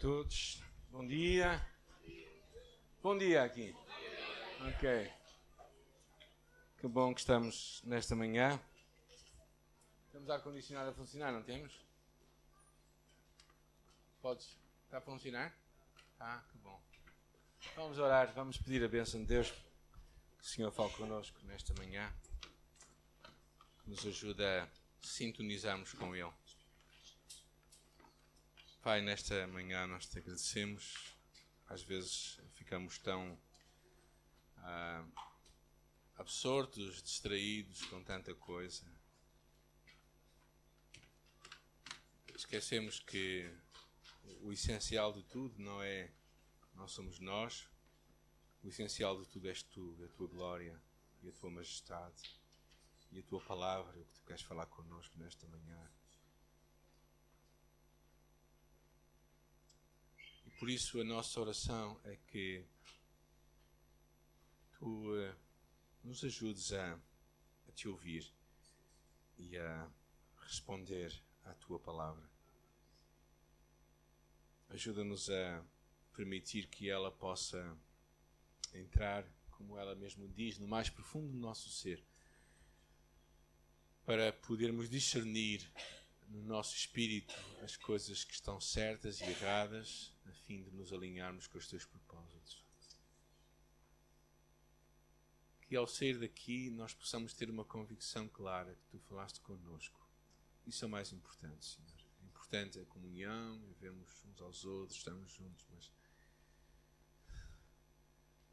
todos. Bom dia. Bom dia aqui. Ok. Que bom que estamos nesta manhã. Temos ar-condicionado a funcionar, não temos? Podes? Está a funcionar? Que bom. Vamos orar, vamos pedir a bênção de Deus. Que o Senhor fale connosco nesta manhã. Que nos ajude a sintonizarmos com Ele. Pai, nesta manhã nós te agradecemos. Às vezes ficamos tão absortos, distraídos com tanta coisa. Esquecemos que o essencial de tudo não somos nós. O essencial de tudo és tu, a tua glória e a tua majestade e a tua palavra, o que tu queres falar connosco nesta manhã. Por isso a nossa oração é que tu nos ajudes a te ouvir e a responder à tua palavra. Ajuda-nos a permitir que ela possa entrar, como ela mesmo diz, no mais profundo do nosso ser, para podermos discernir no nosso espírito as coisas que estão certas e erradas, a fim de nos alinharmos com os teus propósitos. Que ao sair daqui nós possamos ter uma convicção clara que tu falaste connosco. Isso é o mais importante, Senhor. É importante a comunhão, vermos uns aos outros, estamos juntos, mas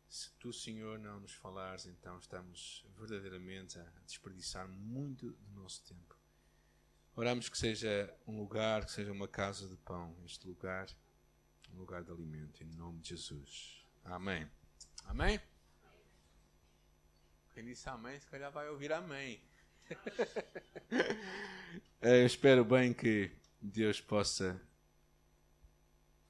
se tu, Senhor, não nos falares, então estamos verdadeiramente a desperdiçar muito do nosso tempo. Oramos que seja um lugar, que seja uma casa de pão, este lugar, um lugar de alimento, em nome de Jesus. Amém. Amém? Quem disse amém, se calhar vai ouvir amém. Eu espero bem que Deus possa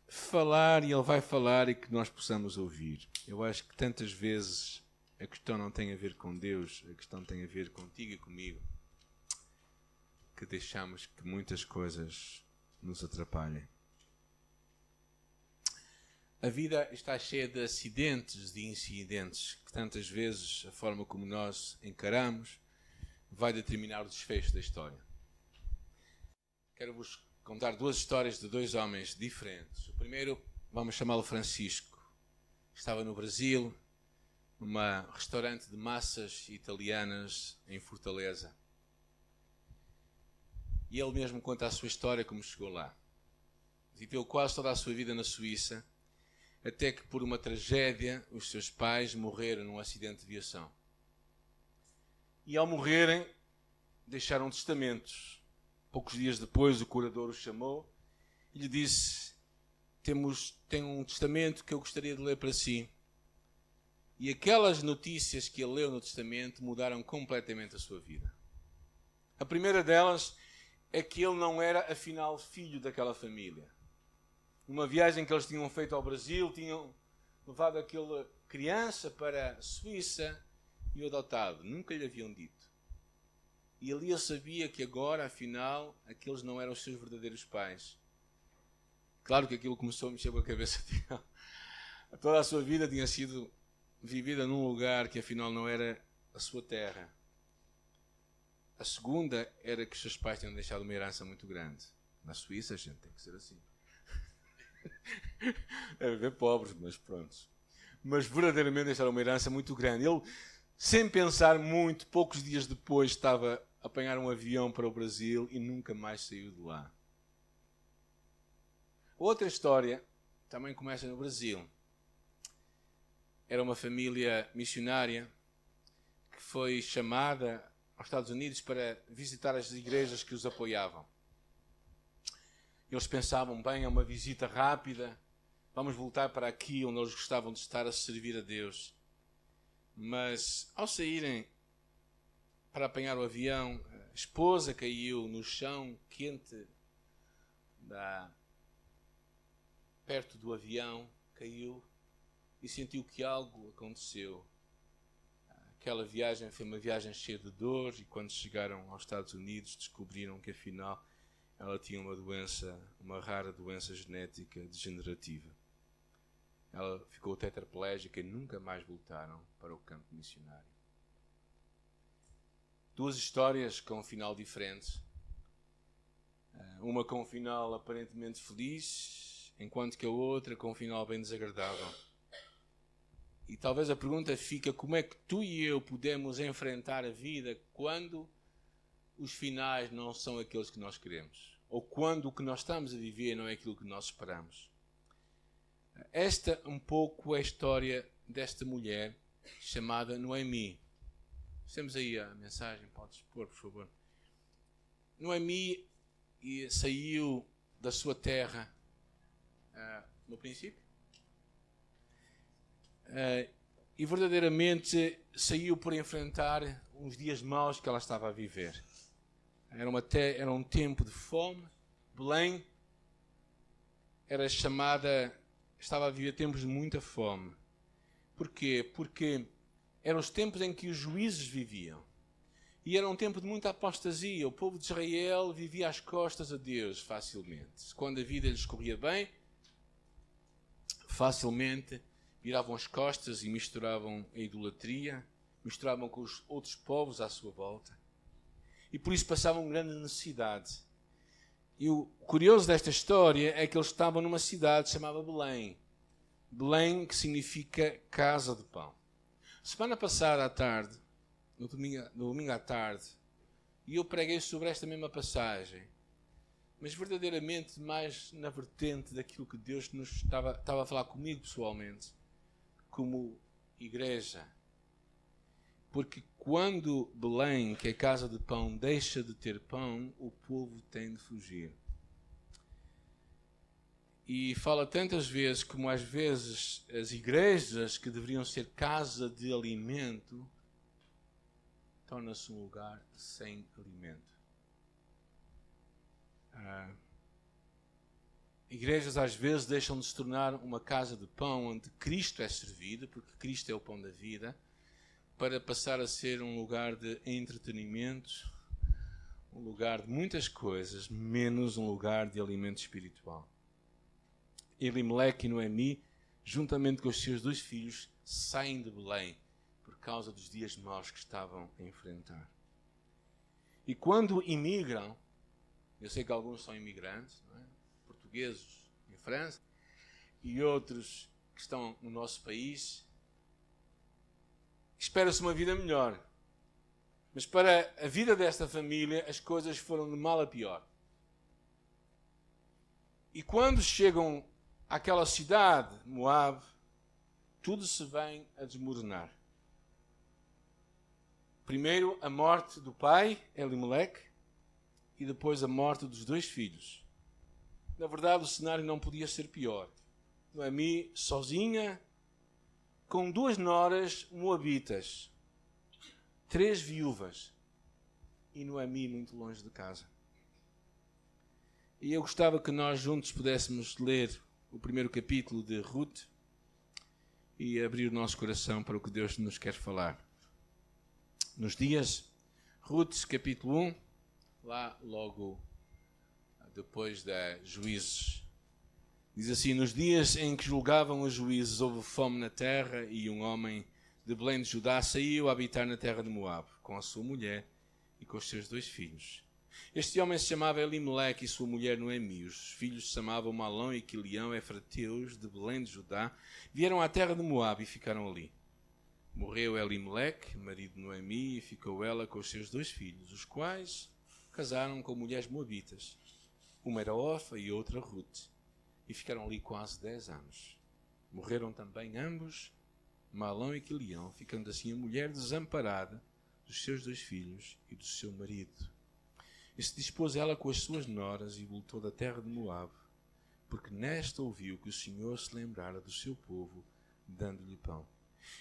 falar, e Ele vai falar, e que nós possamos ouvir. Eu acho que tantas vezes a questão não tem a ver com Deus, a questão tem a ver contigo e comigo, que deixamos que muitas coisas nos atrapalhem. A vida está cheia de acidentes, de incidentes, que tantas vezes a forma como nós encaramos vai determinar o desfecho da história. Quero-vos contar duas histórias de dois homens diferentes. O primeiro, vamos chamá-lo Francisco. Estava no Brasil, num restaurante de massas italianas em Fortaleza. E ele mesmo conta a sua história como chegou lá. Viveu quase toda a sua vida na Suíça, até que por uma tragédia os seus pais morreram num acidente de aviação. E ao morrerem, deixaram testamentos. Poucos dias depois o curador o chamou e lhe disse: tenho um testamento que eu gostaria de ler para si. E aquelas notícias que ele leu no testamento mudaram completamente a sua vida. A primeira delas é que ele não era, afinal, filho daquela família. Numa viagem que eles tinham feito ao Brasil, tinham levado aquela criança para a Suíça e o adotado. Nunca lhe haviam dito. E ali ele sabia que agora, afinal, aqueles não eram os seus verdadeiros pais. Claro que aquilo começou a mexer com a cabeça dele. Toda a sua vida tinha sido vivida num lugar que afinal não era a sua terra. A segunda era que os seus pais tinham deixado uma herança muito grande. Na Suíça, gente, tem que ser assim. Deve haver pobres, mas pronto. Mas verdadeiramente deixaram uma herança muito grande. Ele, sem pensar muito, poucos dias depois estava a apanhar um avião para o Brasil e nunca mais saiu de lá. Outra história também começa no Brasil. Era uma família missionária que foi chamada aos Estados Unidos para visitar as igrejas que os apoiavam. Eles pensavam, bem, é uma visita rápida, vamos voltar para aqui onde eles gostavam de estar a servir a Deus. Mas ao saírem para apanhar o avião, a esposa caiu no chão quente perto do avião, caiu e sentiu que algo aconteceu. Aquela viagem foi uma viagem cheia de dor, e quando chegaram aos Estados Unidos descobriram que afinal ela tinha uma doença, uma rara doença genética degenerativa. Ela ficou tetraplégica e nunca mais voltaram para o campo missionário. Duas histórias com um final diferente. Uma com um final aparentemente feliz, enquanto que a outra com um final bem desagradável. E talvez a pergunta fica: como é que tu e eu podemos enfrentar a vida quando os finais não são aqueles que nós queremos? Ou quando o que nós estamos a viver não é aquilo que nós esperamos? Esta um pouco é a história desta mulher chamada Noemi. Temos aí a mensagem, podes pôr, por favor. Noemi saiu da sua terra no princípio e verdadeiramente saiu por enfrentar uns dias maus que ela estava a viver. Era um tempo de fome. Belém estava a viver tempos de muita fome. Porquê? Porque eram os tempos em que os juízes viviam. E era um tempo de muita apostasia. O povo de Israel vivia às costas a Deus facilmente. Quando a vida lhes corria bem, facilmente viravam as costas e misturavam a idolatria, misturavam com os outros povos à sua volta. E por isso passavam grande necessidade. E o curioso desta história é que eles estavam numa cidade chamada Belém. Belém, que significa casa de pão. Semana passada à tarde, no domingo à tarde, e eu preguei sobre esta mesma passagem, mas verdadeiramente mais na vertente daquilo que Deus nos estava a falar comigo pessoalmente, como igreja. Porque quando Belém, que é casa de pão, deixa de ter pão, o povo tem de fugir. E fala tantas vezes como às vezes as igrejas que deveriam ser casa de alimento torna-se um lugar sem alimento. Igrejas às vezes deixam de se tornar uma casa de pão onde Cristo é servido, porque Cristo é o pão da vida, para passar a ser um lugar de entretenimento, um lugar de muitas coisas, menos um lugar de alimento espiritual. Elimeleque e Noemi, juntamente com os seus 2 filhos, saem de Belém por causa dos dias maus que estavam a enfrentar. E quando imigram, eu sei que alguns são imigrantes, não é? Portugueses em França, e outros que estão no nosso país, espera-se uma vida melhor. Mas para a vida desta família, as coisas foram de mal a pior. E quando chegam àquela cidade, Moabe, tudo se vem a desmoronar. Primeiro a morte do pai, Elimeleque, e depois a morte dos 2 filhos. Na verdade, o cenário não podia ser pior. Noemi, sozinha, com 2 noras moabitas, 3 viúvas, e Noemi muito longe de casa. E eu gostava que nós juntos pudéssemos ler o primeiro capítulo de Ruth e abrir o nosso coração para o que Deus nos quer falar. Nos dias, Ruth, capítulo 1, lá logo depois da Juízes. Diz assim: nos dias em que julgavam os juízes, houve fome na terra, e um homem de Belém de Judá saiu a habitar na terra de Moabe, com a sua mulher e com os seus 2 filhos. Este homem se chamava Elimeleque e sua mulher Noemi. Os filhos se chamavam Malão e Quilião, efrateus de Belém de Judá. Vieram à terra de Moabe e ficaram ali. Morreu Elimeleque, marido de Noemi, e ficou ela com os seus 2 filhos, os quais casaram com mulheres moabitas. Uma era Orfa e outra Ruth. E ficaram ali quase 10 anos. Morreram também ambos, Malão e Quilião, ficando assim a mulher desamparada dos seus 2 filhos e do seu marido. E se dispôs ela com as suas noras e voltou da terra de Moabe, porque nesta ouviu que o Senhor se lembrara do seu povo, dando-lhe pão.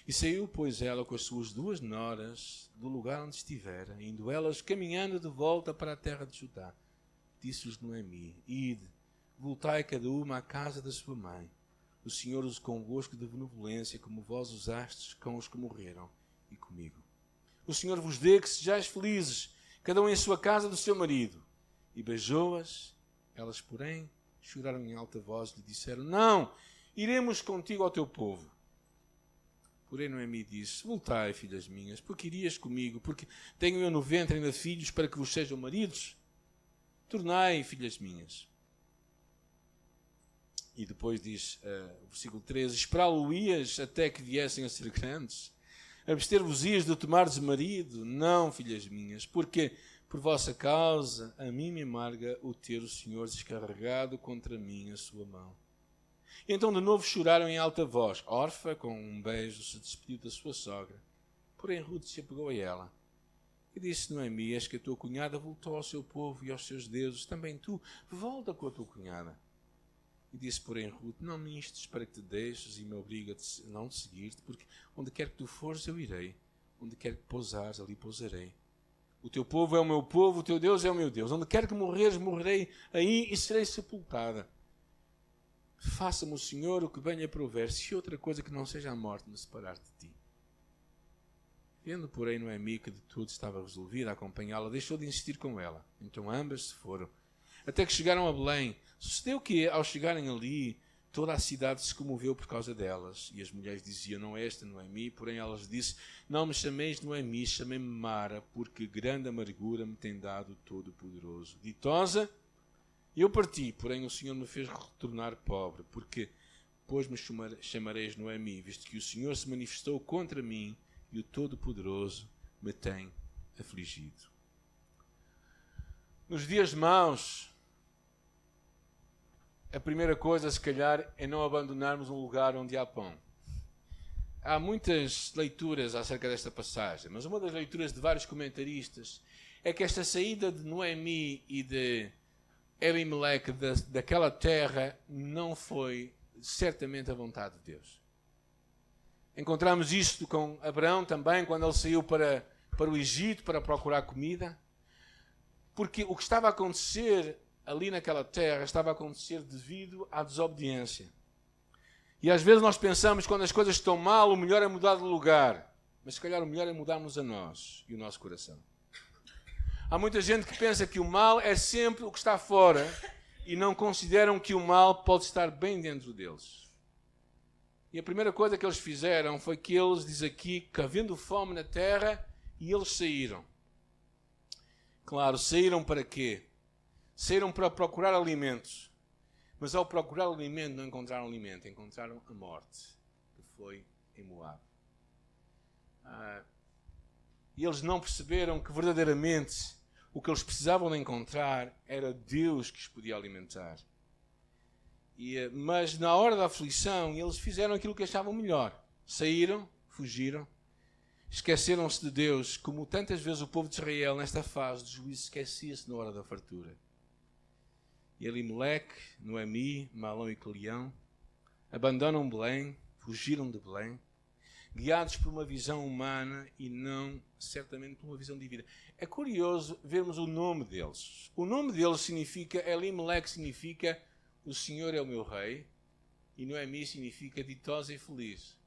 E saiu, pois, ela com as suas 2 noras do lugar onde estivera, indo elas caminhando de volta para a terra de Judá. Disse-lhes Noemi: ide, voltai cada uma à casa da sua mãe. O Senhor use convosco de benevolência, como vós usastes com os que morreram, e comigo. O Senhor vos dê que sejais felizes, cada um em sua casa do seu marido. e beijou-as. Elas, porém, choraram em alta voz e lhe disseram: não, iremos contigo ao teu povo. Porém Noemi disse: voltai, filhas minhas, porque irias comigo, porque tenho eu no ventre ainda filhos para que vos sejam maridos? Tornai, filhas minhas. E depois diz, versículo 13: esperá-lo-ias até que viessem a ser grandes? Abster-vos-ias de tomardes marido? Não, filhas minhas, porque por vossa causa a mim me amarga o ter o Senhor descarregado contra mim a sua mão. E então de novo choraram em alta voz. Orfa, com um beijo, se despediu da sua sogra. Porém Ruth se apegou a ela e disse: Noemi, eis que a tua cunhada voltou ao seu povo e aos seus deuses, também tu volta com a tua cunhada. E disse, porém, Ruth: não me instes para que te deixes e me obriga a não te seguir-te, porque onde quer que tu fores eu irei, onde quer que pousares ali pousarei. O teu povo é o meu povo, o teu Deus é o meu Deus. Onde quer que morreres, morrerei aí e serei sepultada. Faça-me o Senhor o que bem lhe aprouver, se outra coisa que não seja a morte me separar de ti. Vendo, porém, Noemi que de tudo estava resolvida a acompanhá-la, deixou de insistir com ela. Então ambas se foram, até que chegaram a Belém. Sucedeu que, ao chegarem ali, toda a cidade se comoveu por causa delas. E as mulheres diziam: não é esta Noemi? Porém elas disse: não me chameis Noemi, chamei-me Mara, porque grande amargura me tem dado o Todo-Poderoso. Ditosa, eu parti, porém o Senhor me fez retornar pobre, porque depois me chamareis Noemi, visto que o Senhor se manifestou contra mim e o Todo-Poderoso me tem afligido. Nos dias maus, a primeira coisa, se calhar, é não abandonarmos um lugar onde há pão. Há muitas leituras acerca desta passagem, mas uma das leituras de vários comentaristas é que esta saída de Noemi e de Elimeleque daquela terra não foi certamente a vontade de Deus. Encontramos isto com Abraão também, quando ele saiu para o Egito para procurar comida, porque o que estava a acontecer ali naquela terra estava a acontecer devido à desobediência. E às vezes nós pensamos, quando as coisas estão mal, o melhor é mudar de lugar, mas se calhar o melhor é mudarmos a nós e o nosso coração. Há muita gente que pensa que o mal é sempre o que está fora e não consideram que o mal pode estar bem dentro deles. E a primeira coisa que eles fizeram foi que eles, diz aqui, que havendo fome na terra, e eles saíram. Claro, saíram para quê? Saíram para procurar alimentos. Mas ao procurar alimento, não encontraram alimento, encontraram a morte, que foi em Moab. E eles não perceberam que verdadeiramente o que eles precisavam de encontrar era Deus que os podia alimentar. Mas na hora da aflição, eles fizeram aquilo que achavam melhor. Saíram, fugiram, esqueceram-se de Deus, como tantas vezes o povo de Israel, nesta fase de juízo, esquecia-se na hora da fartura. E Elimeleque, Noemi, Malom e Quilião abandonam Belém, fugiram de Belém, guiados por uma visão humana e não, certamente, por uma visão divina. É curioso vermos o nome deles. O nome deles significa, Elimeleque significa o Senhor é o meu rei, e Noemi significa ditosa e feliz.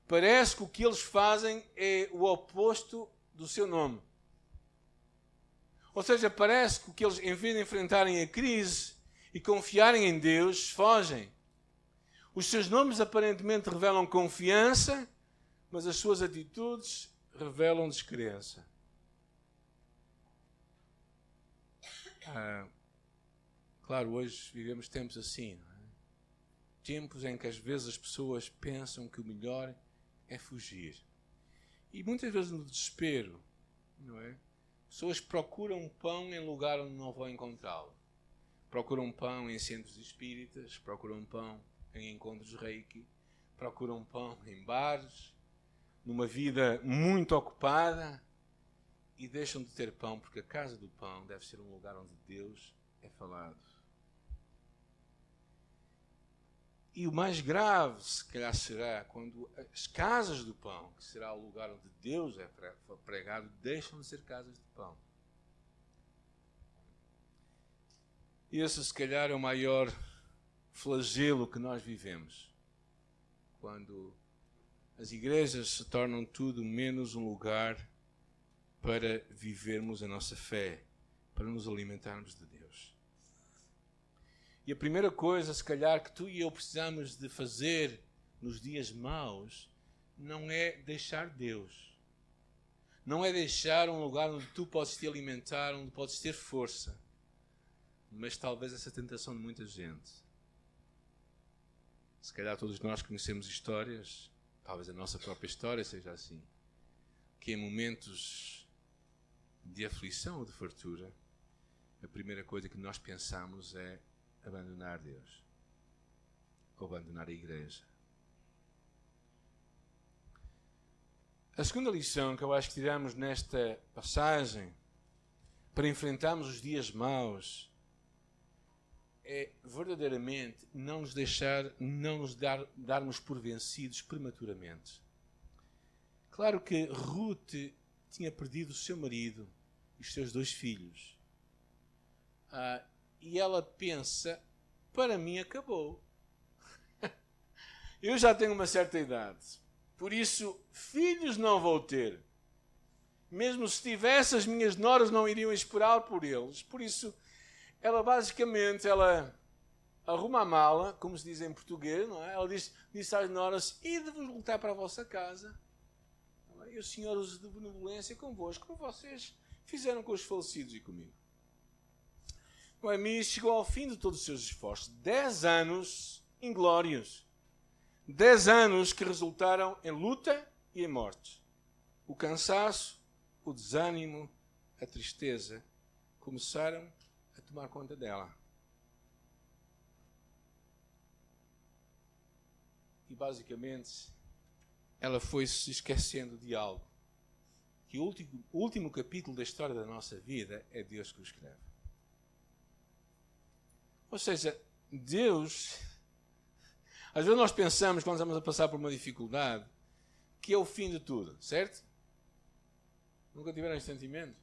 Parece que o que eles fazem é o oposto do seu nome. Ou seja, parece que o que eles, em vez de enfrentarem a crise e confiarem em Deus, fogem. Os seus nomes aparentemente revelam confiança, mas as suas atitudes revelam descrença. Claro, hoje vivemos tempos assim, não é? Tempos em que às vezes as pessoas pensam que o melhor é fugir. E muitas vezes no desespero, não é? Pessoas procuram pão em lugar onde não vão encontrá-lo. Procuram pão em centros espíritas, procuram pão em encontros reiki, procuram pão em bares, numa vida muito ocupada, e deixam de ter pão, porque a casa do pão deve ser um lugar onde Deus é falado. E o mais grave, se calhar, será quando as casas do pão, que será o lugar onde Deus é pregado, deixam de ser casas de pão. E esse, se calhar, é o maior flagelo que nós vivemos. Quando as igrejas se tornam tudo menos um lugar para vivermos a nossa fé, para nos alimentarmos de Deus. E a primeira coisa, se calhar, que tu e eu precisamos de fazer nos dias maus, não é deixar Deus. Não é deixar um lugar onde tu podes te alimentar, onde podes ter força. Mas talvez essa tentação de muita gente. Se calhar todos nós conhecemos histórias, talvez a nossa própria história seja assim, que em momentos de aflição ou de fartura, a primeira coisa que nós pensamos é abandonar Deus, ou abandonar a igreja. A segunda lição que eu acho que tiramos nesta passagem, para enfrentarmos os dias maus, é verdadeiramente não nos darmos por vencidos prematuramente. Claro que Ruth tinha perdido o seu marido e os seus 2 filhos. E ela pensa, para mim acabou. Eu já tenho uma certa idade. Por isso, filhos não vou ter. Mesmo se tivesse, as minhas noras não iriam esperar por eles. Por isso, ela basicamente arruma a mala, como se diz em português, não é? Ela disse às noras, ide-vos voltar para a vossa casa. E o Senhor usa de benevolência convosco, como vocês fizeram com os falecidos e comigo. Noemi chegou ao fim de todos os seus esforços. 10 anos inglórios. 10 anos que resultaram em luta e em morte. O cansaço, o desânimo, a tristeza começaram a tomar conta dela. E basicamente ela foi se esquecendo de algo. Que o último capítulo da história da nossa vida é Deus que o escreve. Ou seja, Deus... Às vezes nós pensamos, quando estamos a passar por uma dificuldade, que é o fim de tudo, certo? Nunca tiveram esse sentimento?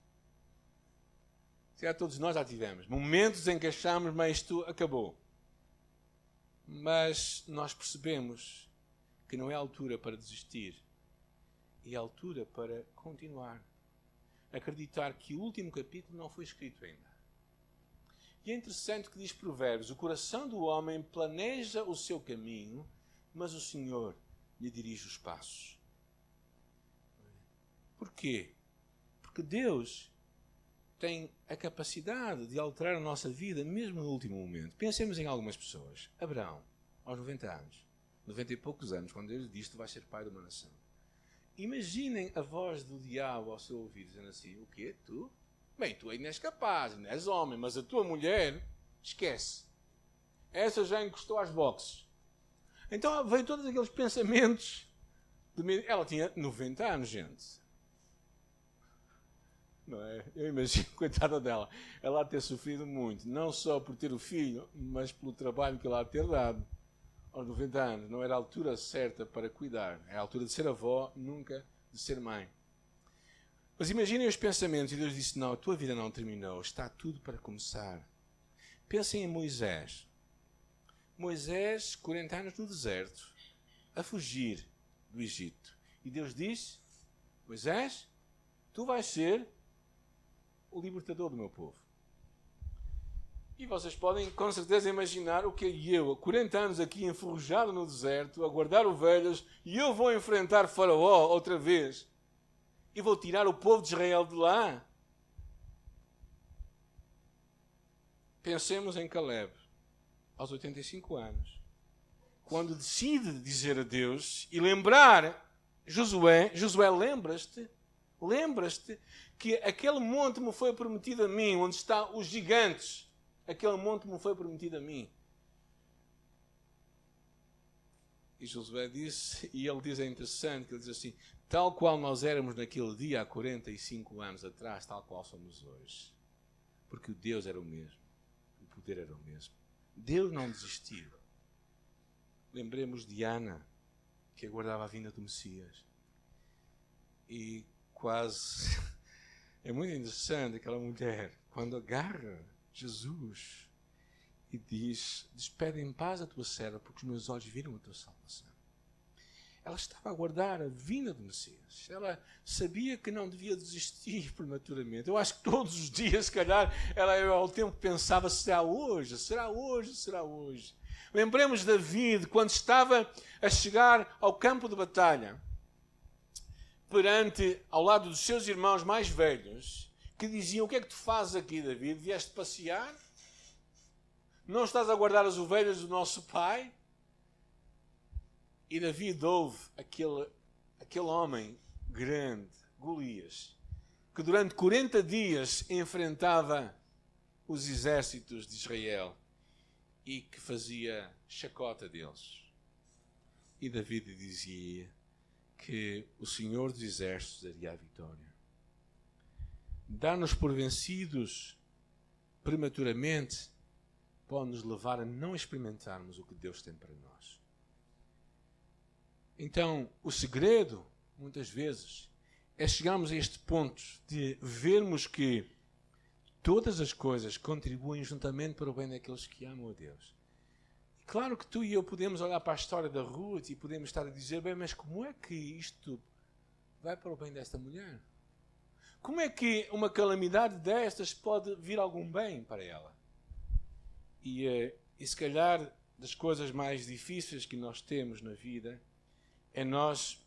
Se calhar todos nós já tivemos. Momentos em que achamos, mas isto acabou. Mas nós percebemos que não é a altura para desistir. É a altura para continuar. Acreditar que o último capítulo não foi escrito ainda. E é interessante que diz Provérbios, o coração do homem planeja o seu caminho, mas o Senhor lhe dirige os passos. Porquê? Porque Deus tem a capacidade de alterar a nossa vida, mesmo no último momento. Pensemos em algumas pessoas. Abraão, aos 90 anos, 90 e poucos anos, quando Deus disse, tu vais ser pai de uma nação. Imaginem a voz do diabo ao seu ouvido, dizendo assim, o quê? Tu? Bem, tu ainda és capaz, ainda és homem, mas a tua mulher, esquece. Essa já encostou às boxes. Então veio todos aqueles pensamentos. Ela tinha 90 anos, gente. Não é? Eu imagino, coitada dela, ela a ter sofrido muito, não só por ter o filho, mas pelo trabalho que ela a ter dado. Aos 90 anos, não era a altura certa para cuidar. É a altura de ser avó, nunca de ser mãe. Mas imaginem os pensamentos, e Deus disse, não, a tua vida não terminou, está tudo para começar. Pensem em Moisés. Moisés, 40 anos no deserto, a fugir do Egito. E Deus disse, Moisés, tu vais ser o libertador do meu povo. E vocês podem com certeza imaginar o que é eu, há 40 anos aqui enferrujado no deserto, a guardar ovelhas, e eu vou enfrentar Faraó outra vez. E vou tirar o povo de Israel de lá. Pensemos em Caleb, aos 85 anos, quando decide dizer a Deus e lembrar Josué, lembras-te que aquele monte me foi prometido a mim, onde estão os gigantes, aquele monte me foi prometido a mim. E Josué disse, e ele diz, é interessante, que ele diz assim, tal qual nós éramos naquele dia há 45 anos atrás, tal qual somos hoje. Porque o Deus era o mesmo. O poder era o mesmo. Deus não desistiu. Lembremos de Ana, que aguardava a vinda do Messias. E quase... É muito interessante aquela mulher, quando agarra Jesus e diz, despede em paz a tua serva, porque os meus olhos viram a tua salvação. ela estava a aguardar a vinda do Messias. Ela sabia que não devia desistir prematuramente. Eu acho que todos os dias, se calhar, ela ao tempo pensava, será hoje, será hoje, será hoje. Lembremos David, quando estava a chegar ao campo de batalha, ao lado dos seus irmãos mais velhos, que diziam, o que é que tu fazes aqui, David? Vieste passear? Não estás a guardar as ovelhas do nosso pai? E David ouve aquele homem grande, Golias, que durante 40 dias enfrentava os exércitos de Israel e que fazia chacota deles. E David dizia que o Senhor dos Exércitos daria a vitória. Dar-nos por vencidos prematuramente pode nos levar a não experimentarmos o que Deus tem para nós. Então, o segredo, muitas vezes, é chegarmos a este ponto de vermos que todas as coisas contribuem juntamente para o bem daqueles que amam a Deus. E claro que tu e eu podemos olhar para a história da Ruth e podemos estar a dizer, bem, mas como é que isto vai para o bem desta mulher? Como é que uma calamidade destas pode vir algum bem para ela? E se calhar, das coisas mais difíceis que nós temos na vida, é nós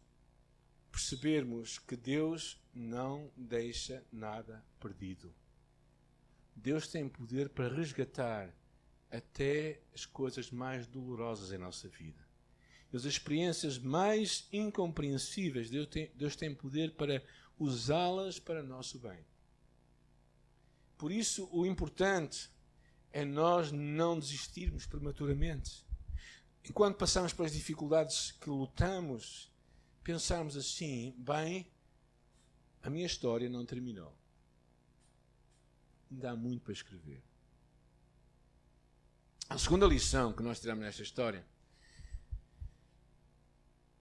percebermos que Deus não deixa nada perdido. Deus tem poder para resgatar até as coisas mais dolorosas em nossa vida. As experiências mais incompreensíveis, Deus tem poder para usá-las para nosso bem. Por isso, o importante é nós não desistirmos prematuramente. Enquanto passamos pelas dificuldades que lutamos, pensarmos assim, bem, a minha história não terminou. Ainda há muito para escrever. A segunda lição que nós tiramos nesta história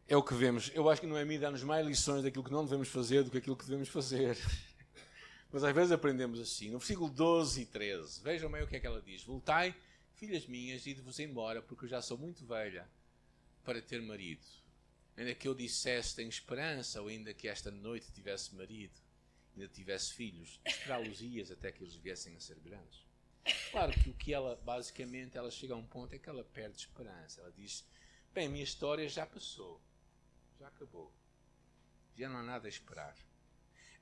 é o que vemos. Eu acho que Noemi dá-nos mais lições daquilo que não devemos fazer do que aquilo que devemos fazer. Mas às vezes aprendemos assim. No versículo 12 e 13, vejam bem o que é que ela diz. Voltai, filhas minhas, ide-vos embora, porque eu já sou muito velha para ter marido. Ainda que eu dissesse, tenho esperança, ou ainda que esta noite tivesse marido, ainda tivesse filhos, esperá-los-ias até que eles viessem a ser grandes. Claro que o que ela, basicamente, ela chega a um ponto é que ela perde esperança. Ela diz, bem, a minha história já passou, já acabou, já não há nada a esperar.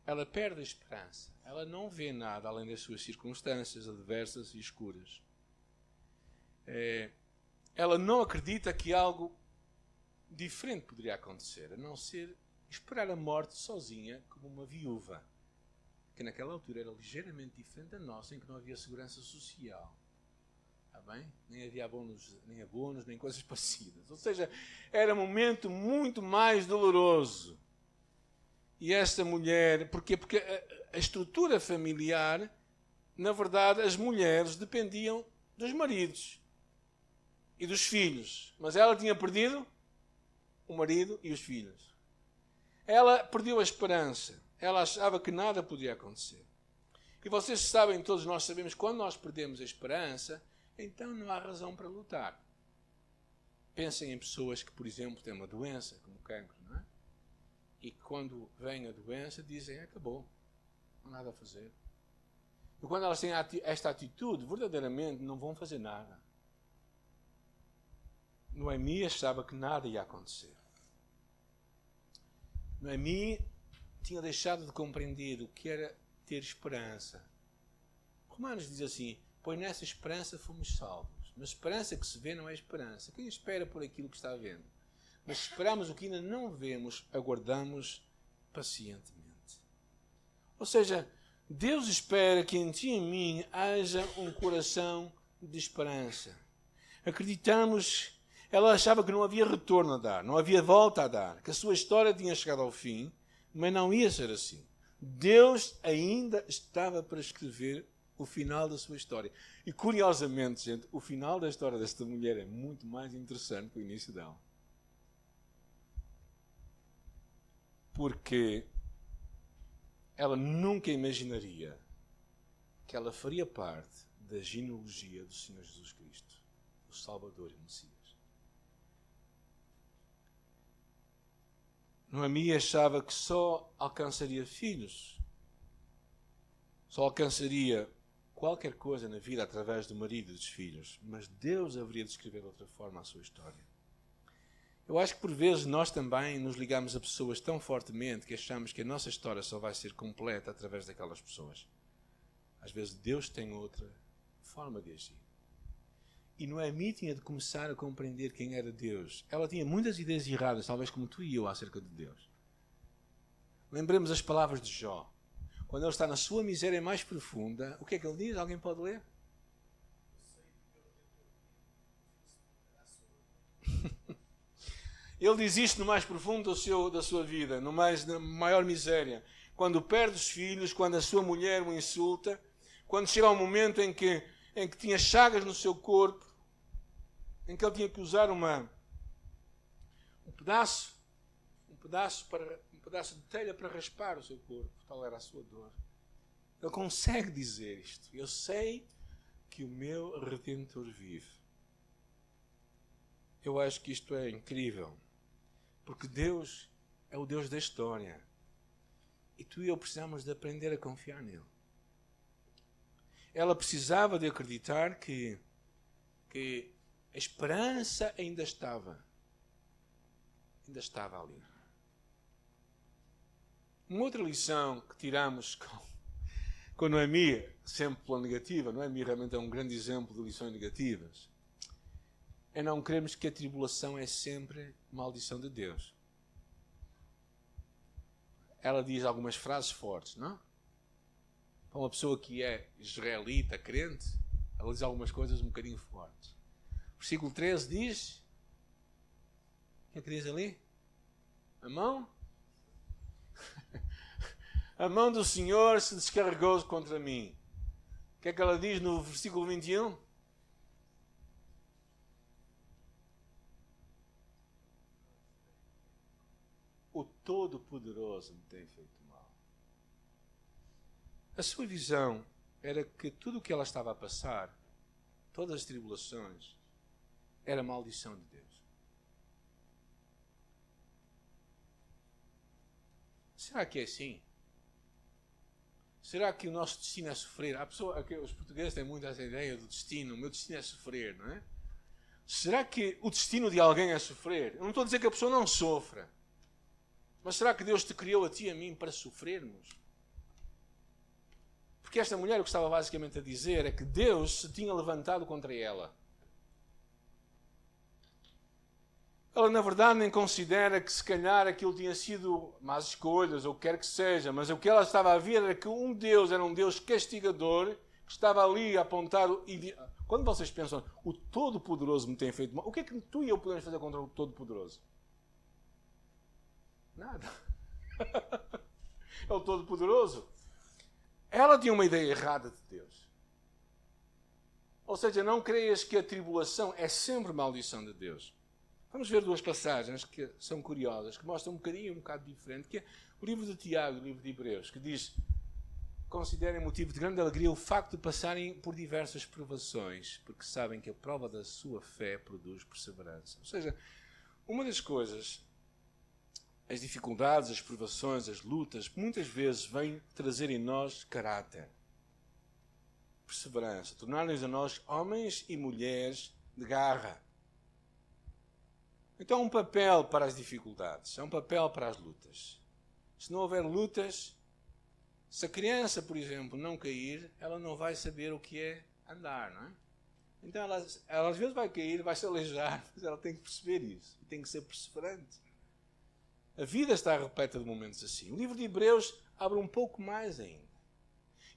Ela perde a esperança, ela não vê nada além das suas circunstâncias adversas e escuras. Ela não acredita que algo diferente poderia acontecer, a não ser esperar a morte sozinha como uma viúva, que naquela altura era ligeiramente diferente da nossa, em que não havia segurança social. Está bem? Nem havia abonos, nem coisas parecidas. Ou seja, era um momento muito mais doloroso. E esta mulher, porquê? Porque a estrutura familiar, na verdade, as mulheres dependiam dos maridos e dos filhos. Mas ela tinha perdido o marido e os filhos. Ela perdeu a esperança. Ela achava que nada podia acontecer. E vocês sabem, todos nós sabemos, quando nós perdemos a esperança, então não há razão para lutar. Pensem em pessoas que, por exemplo, têm uma doença, como o cancro, não é? E que quando vem a doença dizem, acabou, não há nada a fazer. E quando elas têm esta atitude, verdadeiramente não vão fazer nada. Noemi achava que nada ia acontecer. Noemi tinha deixado de compreender o que era ter esperança. Romanos diz assim, pois nessa esperança fomos salvos. Mas esperança que se vê não é esperança. Quem espera por aquilo que está vendo? Mas se esperamos o que ainda não vemos, aguardamos pacientemente. Ou seja, Deus espera que em ti e em mim haja um coração de esperança. Acreditamos, ela achava que não havia retorno a dar, não havia volta a dar, que a sua história tinha chegado ao fim, mas não ia ser assim. Deus ainda estava para escrever o final da sua história. E curiosamente, gente, o final da história desta mulher é muito mais interessante que o início dela. Porque ela nunca imaginaria que ela faria parte da genealogia do Senhor Jesus Cristo, o Salvador e o Messias. Noemi achava que só alcançaria filhos, só alcançaria qualquer coisa na vida através do marido e dos filhos, mas Deus haveria de escrever de outra forma a sua história. Eu acho que por vezes nós também nos ligamos a pessoas tão fortemente que achamos que a nossa história só vai ser completa através daquelas pessoas. Às vezes Deus tem outra forma de agir. E Noemi tinha de começar a compreender quem era Deus. Ela tinha muitas ideias erradas, talvez como tu e eu, acerca de Deus. Lembremos as palavras de Jó. Quando ele está na sua miséria mais profunda, o que é que ele diz? Alguém pode ler? Ele diz isto no mais profundo da sua vida, na maior miséria. Quando perde os filhos, quando a sua mulher o insulta, quando chega um momento em que tinha chagas no seu corpo, em que ele tinha que usar um pedaço de telha para raspar o seu corpo, tal era a sua dor. Ele consegue dizer isto. Eu sei que o meu Redentor vive. Eu acho que isto é incrível, porque Deus é o Deus da história e tu e eu precisamos de aprender a confiar nele. Ela precisava de acreditar que a esperança ainda estava ali. Uma outra lição que tiramos com Noemi, sempre pela negativa, Noemi realmente é um grande exemplo de lições negativas, é não crermos que a tribulação é sempre maldição de Deus. Ela diz algumas frases fortes, não? Para uma pessoa que é israelita, crente, ela diz algumas coisas um bocadinho fortes. Versículo 13 diz, o que é que diz ali? A mão do Senhor se descarregou contra mim. O que é que ela diz no versículo 21? O Todo-Poderoso me tem feito mal. A sua visão era que tudo o que ela estava a passar, todas as tribulações, era maldição de Deus. Será que é assim? Será que o nosso destino é sofrer? Os portugueses têm muito essa ideia do destino. O meu destino é sofrer, não é? Será que o destino de alguém é sofrer? Eu não estou a dizer que a pessoa não sofra. Mas será que Deus te criou a ti e a mim para sofrermos? Porque esta mulher o que estava basicamente a dizer é que Deus se tinha levantado contra ela. Ela, na verdade, nem considera que se calhar aquilo tinha sido más escolhas, ou o que quer que seja, mas o que ela estava a ver era que um Deus era um Deus castigador, que estava ali a apontar... Quando vocês pensam, o Todo-Poderoso me tem feito mal, o que é que tu e eu podemos fazer contra o Todo-Poderoso? Nada. É o Todo-Poderoso. Ela tinha uma ideia errada de Deus. Ou seja, não creias que a tribulação é sempre maldição de Deus. Vamos ver duas passagens que são curiosas, que mostram um bocado diferente, que é o livro de Tiago e o livro de Hebreus, que diz: considerem motivo de grande alegria o facto de passarem por diversas provações, porque sabem que a prova da sua fé produz perseverança. Ou seja, uma das coisas, as dificuldades, as provações, as lutas, muitas vezes vêm trazer em nós caráter, perseverança, tornar-nos a nós homens e mulheres de garra. Então há um papel para as dificuldades, há um papel para as lutas. Se não houver lutas, se a criança, por exemplo, não cair, ela não vai saber o que é andar, não é? Então ela às vezes vai cair, vai se aleijar, mas ela tem que perceber isso, tem que ser perseverante. A vida está repleta de momentos assim. O livro de Hebreus abre um pouco mais ainda.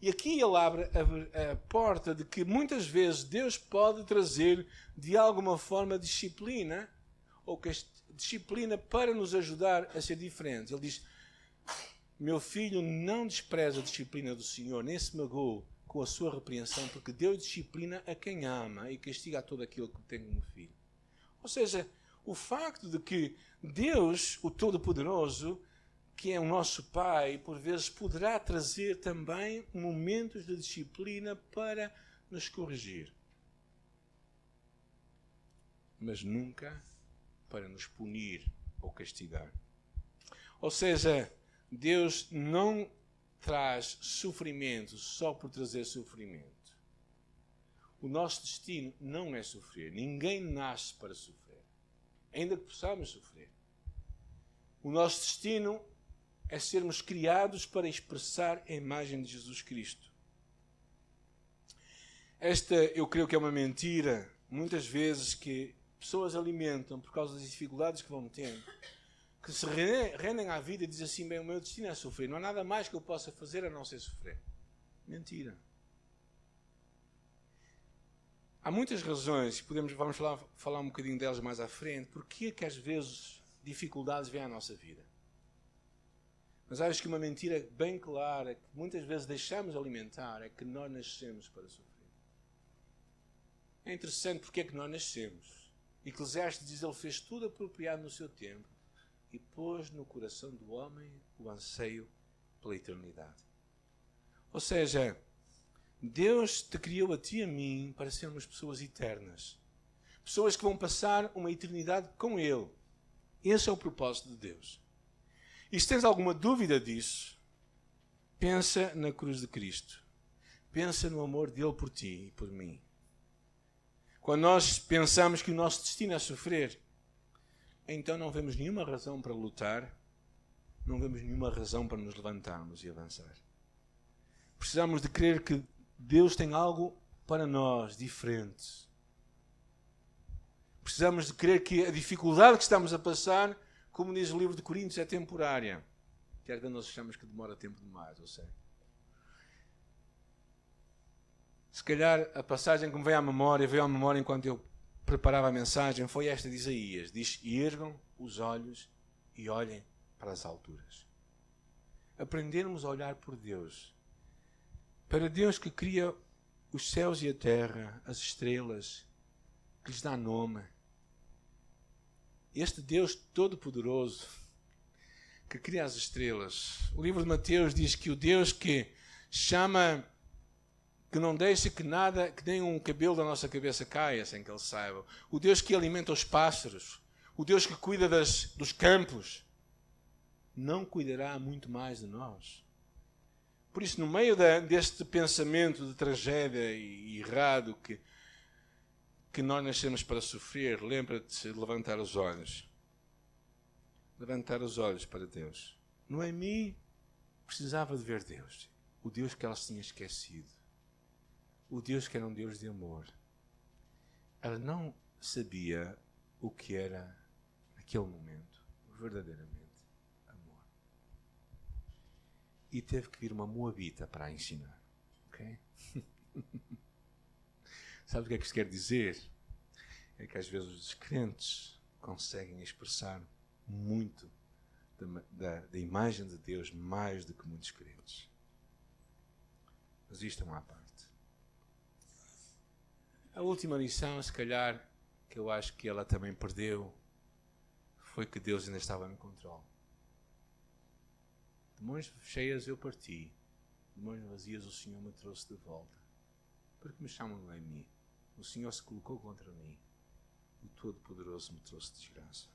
E aqui ele abre a porta de que muitas vezes Deus pode trazer de alguma forma disciplina, ou disciplina para nos ajudar a ser diferentes. Ele diz: meu filho, não despreza a disciplina do Senhor, nem se magoe com a sua repreensão, porque Deus disciplina a quem ama e castiga a todo aquele que tem como filho. Ou seja, o facto de que Deus, o Todo-Poderoso, que é o nosso Pai, por vezes poderá trazer também momentos de disciplina para nos corrigir. Mas nunca para nos punir ou castigar. Ou seja, Deus não traz sofrimento só por trazer sofrimento. O nosso destino não é sofrer. Ninguém nasce para sofrer, ainda que possamos sofrer. O nosso destino é sermos criados para expressar a imagem de Jesus Cristo. Esta, eu creio que é uma mentira, muitas vezes, que pessoas alimentam por causa das dificuldades que vão tendo, que se rendem à vida e dizem assim: bem, o meu destino é sofrer, não há nada mais que eu possa fazer a não ser sofrer. Mentira. Há muitas razões, e vamos falar um bocadinho delas mais à frente, porque é que às vezes dificuldades vêm à nossa vida. Mas acho que uma mentira bem clara, que muitas vezes deixamos alimentar, é que nós nascemos para sofrer. É interessante porque é que nós nascemos. Eclesiastes diz: ele fez tudo apropriado no seu tempo e pôs no coração do homem o anseio pela eternidade. Ou seja, Deus te criou a ti e a mim para sermos pessoas eternas. Pessoas que vão passar uma eternidade com Ele. Esse é o propósito de Deus. E se tens alguma dúvida disso, pensa na cruz de Cristo. Pensa no amor dele por ti e por mim. Quando nós pensamos que o nosso destino é sofrer, então não vemos nenhuma razão para lutar, não vemos nenhuma razão para nos levantarmos e avançar. Precisamos de crer que Deus tem algo para nós diferente. Precisamos de crer que a dificuldade que estamos a passar, como diz o livro de Coríntios, é temporária. Que às vezes nós achamos que demora tempo demais, eu sei. Se calhar a passagem que me veio à memória enquanto eu preparava a mensagem, foi esta de Isaías. Diz: ergam os olhos e olhem para as alturas. Aprendermos a olhar por Deus. Para Deus que cria os céus e a terra, as estrelas, que lhes dá nome. Este Deus Todo-Poderoso que cria as estrelas. O livro de Mateus diz que o Deus que chama, que não deixa que nada, que nem um cabelo da nossa cabeça caia sem que Ele saiba. O Deus que alimenta os pássaros. O Deus que cuida dos campos. Não cuidará muito mais de nós. Por isso, no meio deste pensamento de tragédia e errado que nós nascemos para sofrer, lembra-te de levantar os olhos. Levantar os olhos para Deus. Noemi precisava de ver Deus. O Deus que ela se tinha esquecido. O Deus que era um Deus de amor. Ela não sabia o que era, naquele momento, verdadeiramente amor. E teve que vir uma moabita para a ensinar. Ok? Sabe o que é que isto quer dizer? É que às vezes os descrentes conseguem expressar muito da imagem de Deus mais do que muitos crentes. Mas isto é uma parte. A última lição, se calhar, que eu acho que ela também perdeu, foi que Deus ainda estava no controle. De mãos cheias eu parti, de mãos vazias o Senhor me trouxe de volta. Porque me chamam Noemi. O Senhor se colocou contra mim. O Todo-Poderoso me trouxe desgraça.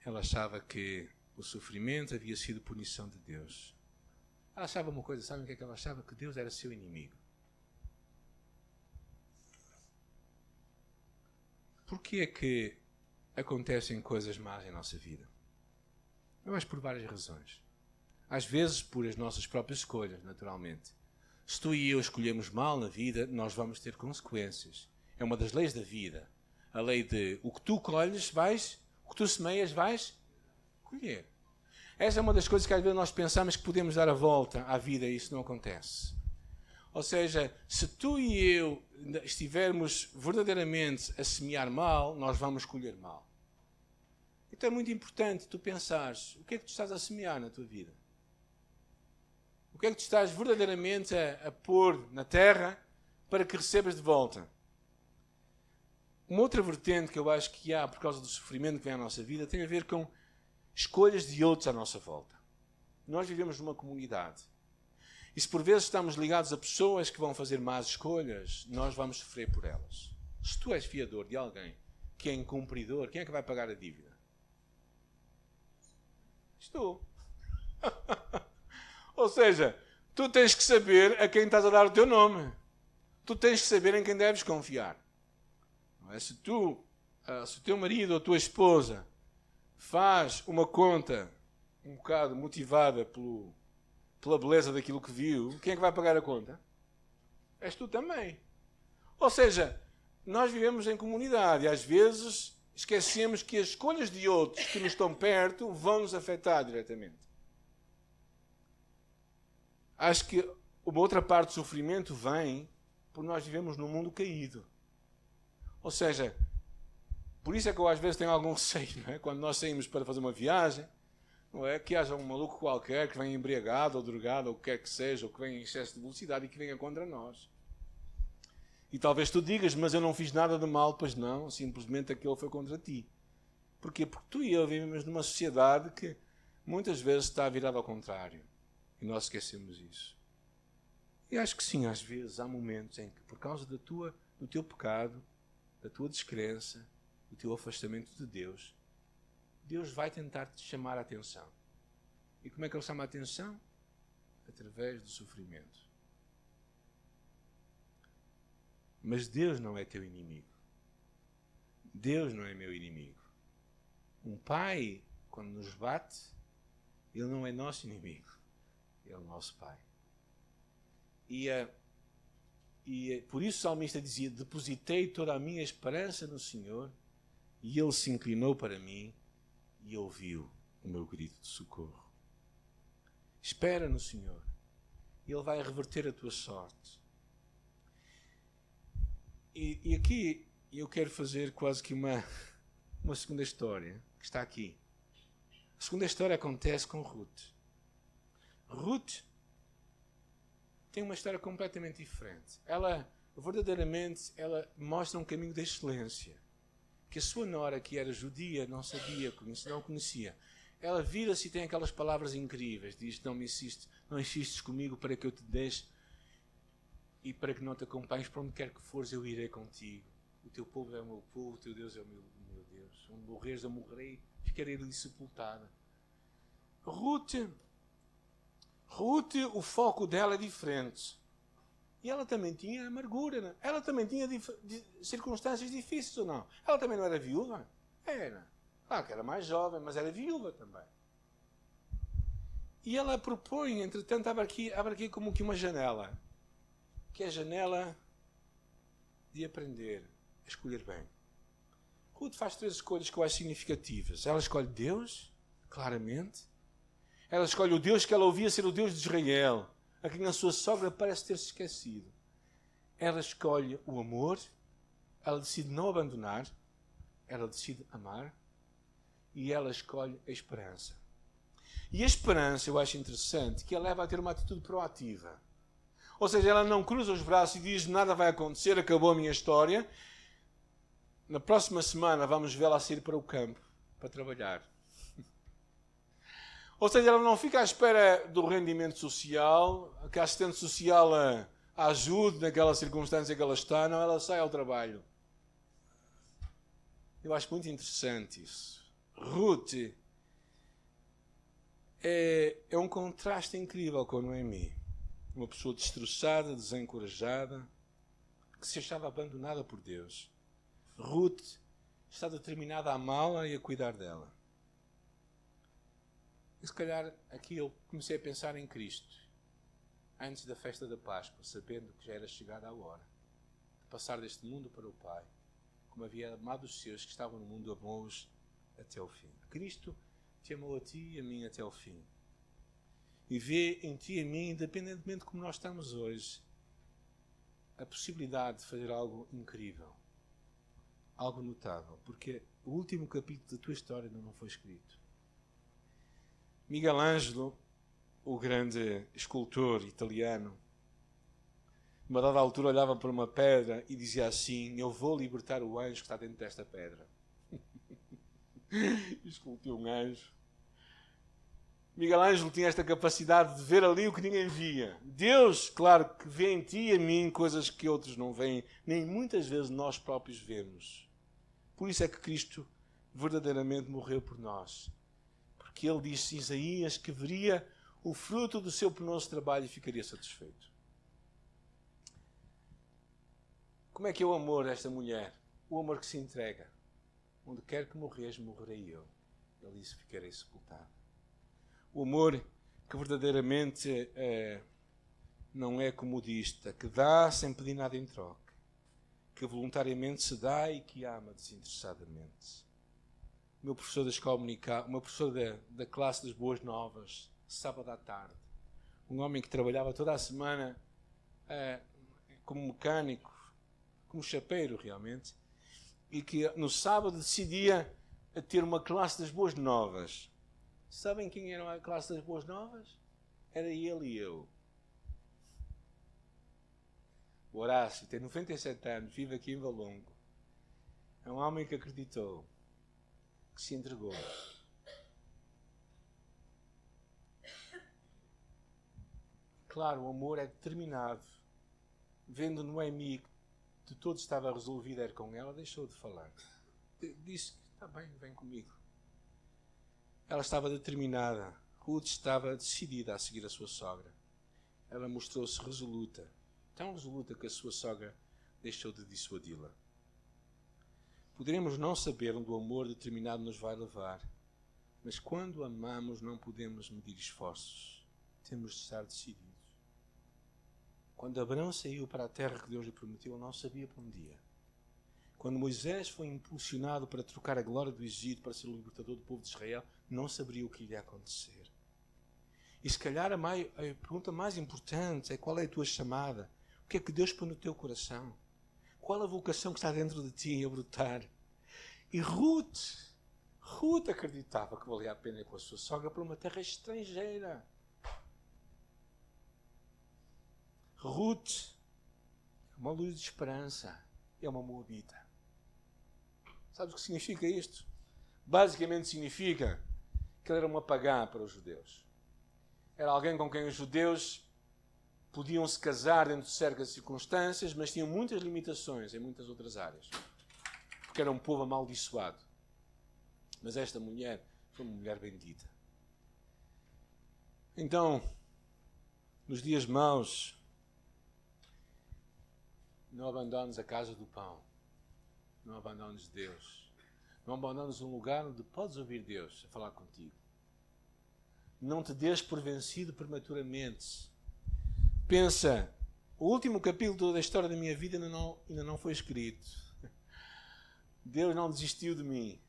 Ela achava que o sofrimento havia sido punição de Deus. Ela achava uma coisa, sabem o que é que ela achava? Que Deus era seu inimigo. Porquê é que acontecem coisas más em nossa vida? Eu acho por várias razões. Às vezes por as nossas próprias escolhas, naturalmente. Se tu e eu escolhemos mal na vida, nós vamos ter consequências. É uma das leis da vida. A lei de o que tu colhes, o que tu semeias, vais colher. Essa é uma das coisas que às vezes nós pensamos que podemos dar a volta à vida e isso não acontece. Ou seja, se tu e eu estivermos verdadeiramente a semear mal, nós vamos colher mal. Então é muito importante tu pensares, o que é que tu estás a semear na tua vida? O que é que tu estás verdadeiramente a pôr na terra para que recebas de volta? Uma outra vertente que eu acho que há por causa do sofrimento que vem à nossa vida tem a ver com escolhas de outros à nossa volta. Nós vivemos numa comunidade. E se por vezes estamos ligados a pessoas que vão fazer más escolhas, nós vamos sofrer por elas. Se tu és fiador de alguém que é incumpridor, quem é que vai pagar a dívida? Estou. Ou seja, tu tens que saber a quem estás a dar o teu nome. Tu tens que saber em quem deves confiar. Não é? Se o teu marido ou a tua esposa faz uma conta um bocado motivada pela beleza daquilo que viu, quem é que vai pagar a conta? És tu também. Ou seja, nós vivemos em comunidade e às vezes esquecemos que as escolhas de outros que nos estão perto vão nos afetar diretamente. Acho que uma outra parte do sofrimento vem porque nós vivemos num mundo caído. Ou seja, por isso é que eu às vezes tenho algum receio, não é? Quando nós saímos para fazer uma viagem, não é? Que haja um maluco qualquer que venha embriagado ou drogado, ou o que quer que seja, ou que venha em excesso de velocidade e que venha contra nós. E talvez tu digas, mas eu não fiz nada de mal. Pois não, simplesmente aquele foi contra ti. Porquê? Porque tu e eu vivemos numa sociedade que muitas vezes está virada ao contrário. E nós esquecemos isso. E acho que sim, às vezes há momentos em que, por causa do teu pecado, da tua descrença, do teu afastamento de Deus, Deus vai tentar te chamar a atenção. E como é que Ele chama a atenção? Através do sofrimento. Mas Deus não é teu inimigo. Deus não é meu inimigo. Um pai, quando nos bate, ele não é nosso inimigo. Ele é o nosso pai. E por isso o salmista dizia: depositei toda a minha esperança no Senhor, e Ele se inclinou para mim e ouviu o meu grito de socorro. Espera no Senhor, e Ele vai reverter a tua sorte. E aqui eu quero fazer quase que uma segunda história que está aqui. A segunda história acontece com Ruth. Ruth tem uma história completamente diferente. Ela mostra um caminho de excelência. Que a sua nora, que era judia, não conhecia. Ela vira-se e tem aquelas palavras incríveis. Diz: não insistes comigo para que eu te deixe e para que não te acompanhes para onde quer que fores, eu irei contigo. O teu povo é o meu povo, o teu Deus é o meu Deus. Onde morreres, eu morrerei, ficarei ali sepultada. Ruth, o foco dela é diferente. E ela também tinha amargura, não? Ela também tinha circunstâncias difíceis, ou não? Ela também não era viúva? Era. Claro que era mais jovem, mas era viúva também. E ela propõe, entretanto, abre aqui como que uma janela. Que é a janela de aprender a escolher bem. Ruth faz 3 escolhas que eu acho significativas. Ela escolhe Deus, claramente. Ela escolhe o Deus que ela ouvia ser o Deus de Israel, a quem a sua sogra parece ter-se esquecido. Ela escolhe o amor, ela decide não abandonar, ela decide amar, e ela escolhe a esperança. E a esperança, eu acho interessante, que a leva a ter uma atitude proativa. Ou seja, ela não cruza os braços e diz: nada vai acontecer, acabou a minha história. Na próxima semana vamos vê-la sair para o campo, para trabalhar. Ou seja, ela não fica à espera do rendimento social, que a assistente social a ajude naquela circunstância que ela está. Não, ela sai ao trabalho. Eu acho muito interessante isso. Ruth é um contraste incrível com Noemi. Uma pessoa destroçada, desencorajada, que se achava abandonada por Deus. Ruth está determinada a amá-la e a cuidar dela. E se calhar aqui eu comecei a pensar em Cristo, antes da festa da Páscoa, sabendo que já era chegada a hora de passar deste mundo para o Pai, como havia amado os seus que estavam no mundo, amou-os até o fim. Cristo te amou a ti e a mim até o fim. E vê em ti e em mim, independentemente de como nós estamos hoje, a possibilidade de fazer algo incrível, algo notável, porque o último capítulo da tua história ainda não foi escrito. Miguel Ângelo, o grande escultor italiano, numa dada altura olhava para uma pedra e dizia assim: eu vou libertar o anjo que está dentro desta pedra. Esculpiu um anjo. Miguel Ângelo tinha esta capacidade de ver ali o que ninguém via. Deus, claro, que vê em ti e em mim coisas que outros não veem, nem muitas vezes nós próprios vemos. Por isso é que Cristo verdadeiramente morreu por nós. Porque ele disse, Isaías, que veria o fruto do seu penoso trabalho e ficaria satisfeito. Como é que é o amor desta mulher? O amor que se entrega. Onde quer que morres, morrerei eu. Ele disse, ficarei sepultado. O amor que verdadeiramente não é comodista, que dá sem pedir nada em troca, que voluntariamente se dá e que ama desinteressadamente. O meu professor da escola dominical, o meu professor da classe das Boas Novas, sábado à tarde, um homem que trabalhava toda a semana como mecânico, como chapeiro realmente, e que no sábado decidia ter uma classe das Boas Novas. Sabem quem era a classe das Boas Novas? Era ele e eu. O Horácio tem 97 anos, vive aqui em Valongo. É um homem que acreditou, que se entregou. Claro, o amor é determinado. Vendo Noemi que tudo estava resolvido era com ela, deixou de falar. Disse, está bem, vem comigo. Ela estava determinada. Ruth estava decidida a seguir a sua sogra. Ela mostrou-se resoluta. Tão resoluta que a sua sogra deixou de dissuadi-la. Poderemos não saber onde o amor determinado nos vai levar, mas quando amamos não podemos medir esforços. Temos de estar decididos. Quando Abraão saiu para a terra que Deus lhe prometeu, ele não sabia para onde ia. Quando Moisés foi impulsionado para trocar a glória do Egito para ser o libertador do povo de Israel, não sabia o que iria acontecer. E se calhar a pergunta mais importante é qual é a tua chamada? O que é que Deus põe no teu coração? Qual a vocação que está dentro de ti a brotar? E Ruth acreditava que valia a pena ir com a sua sogra para uma terra estrangeira. Ruth é uma luz de esperança, é uma moabita. Sabes o que significa isto? Basicamente significa que ele era uma pagã para os judeus. Era alguém com quem os judeus podiam se casar dentro de certas circunstâncias, mas tinham muitas limitações em muitas outras áreas. Porque era um povo amaldiçoado. Mas esta mulher foi uma mulher bendita. Então, nos dias maus, não abandones a casa do pão. Não abandones Deus. Não abandones um lugar onde podes ouvir Deus a falar contigo. Não te des por vencido prematuramente. Pensa, o último capítulo da história da minha vida ainda não foi escrito. Deus não desistiu de mim.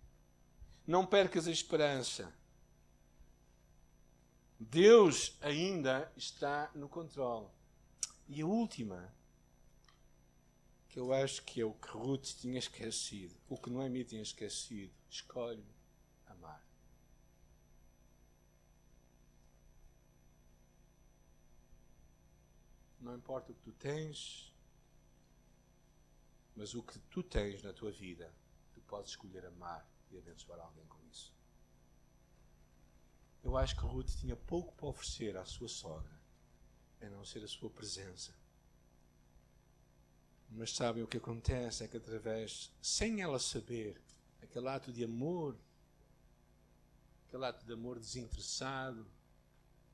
Não percas a esperança. Deus ainda está no controle. E a última, que eu acho que é o que Ruth tinha esquecido, o que Noemi tinha esquecido, escolhe amar. Não importa o que tu tens, mas o que tu tens na tua vida, tu podes escolher amar e abençoar alguém com isso. Eu acho que Ruth tinha pouco para oferecer à sua sogra, a não ser a sua presença. Mas sabem o que acontece é que sem ela saber, aquele ato de amor desinteressado,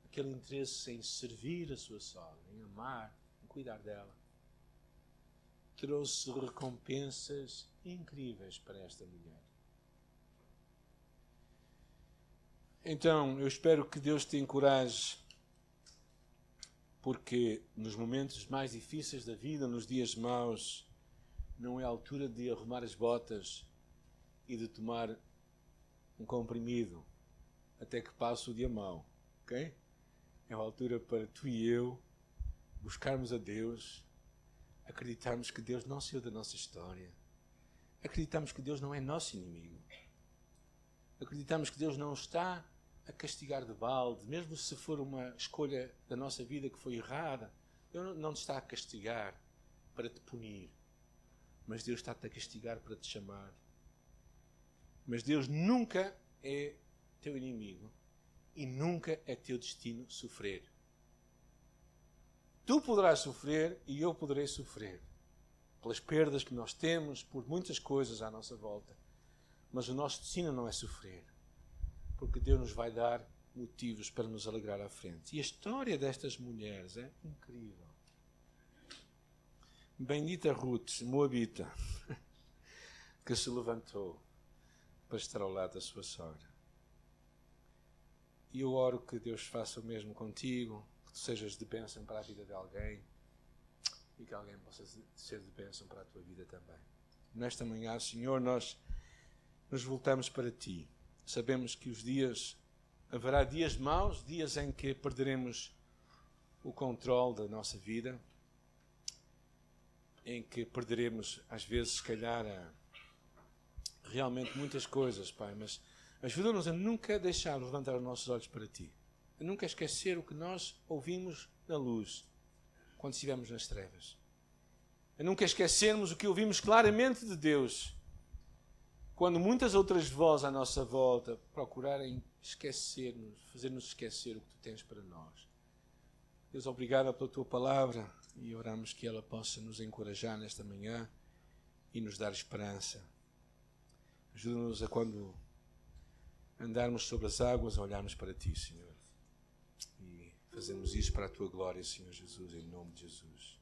aquele interesse em servir a sua sogra, em amar, em cuidar dela, trouxe recompensas incríveis para esta mulher. Então, eu espero que Deus te encoraje, porque nos momentos mais difíceis da vida, nos dias maus, não é a altura de arrumar as botas e de tomar um comprimido até que passe o dia mau, ok? É a altura para tu e eu buscarmos a Deus, acreditarmos que Deus não saiu da nossa história, acreditarmos que Deus não é nosso inimigo, acreditamos que Deus não está a castigar de balde, mesmo se for uma escolha da nossa vida que foi errada. Deus não te está a castigar para te punir, mas Deus está-te a castigar para te chamar. Mas Deus nunca é teu inimigo e nunca é teu destino sofrer. Tu poderás sofrer e eu poderei sofrer pelas perdas que nós temos, por muitas coisas à nossa volta, mas o nosso destino não é sofrer. porque Deus nos vai dar motivos para nos alegrar à frente. E a história destas mulheres é incrível. Bendita Ruth, moabita, que se levantou para estar ao lado da sua sogra. E eu oro que Deus faça o mesmo contigo, que tu sejas de bênção para a vida de alguém e que alguém possa ser de bênção para a tua vida também. Nesta manhã, Senhor, nós nos voltamos para Ti. Sabemos que haverá dias maus, dias em que perderemos o controle da nossa vida, em que perderemos, às vezes, se calhar, realmente muitas coisas, Pai, mas ajuda-nos a nunca deixar de levantar os nossos olhos para Ti, a nunca esquecer o que nós ouvimos na luz, quando estivemos nas trevas, a nunca esquecermos o que ouvimos claramente de Deus, quando muitas outras vozes à nossa volta procurarem esquecer-nos, fazer-nos esquecer o que Tu tens para nós. Deus, obrigado pela Tua palavra e oramos que ela possa nos encorajar nesta manhã e nos dar esperança. Ajuda-nos a, quando andarmos sobre as águas, a olharmos para Ti, Senhor. E fazemos isso para a Tua glória, Senhor Jesus, em nome de Jesus.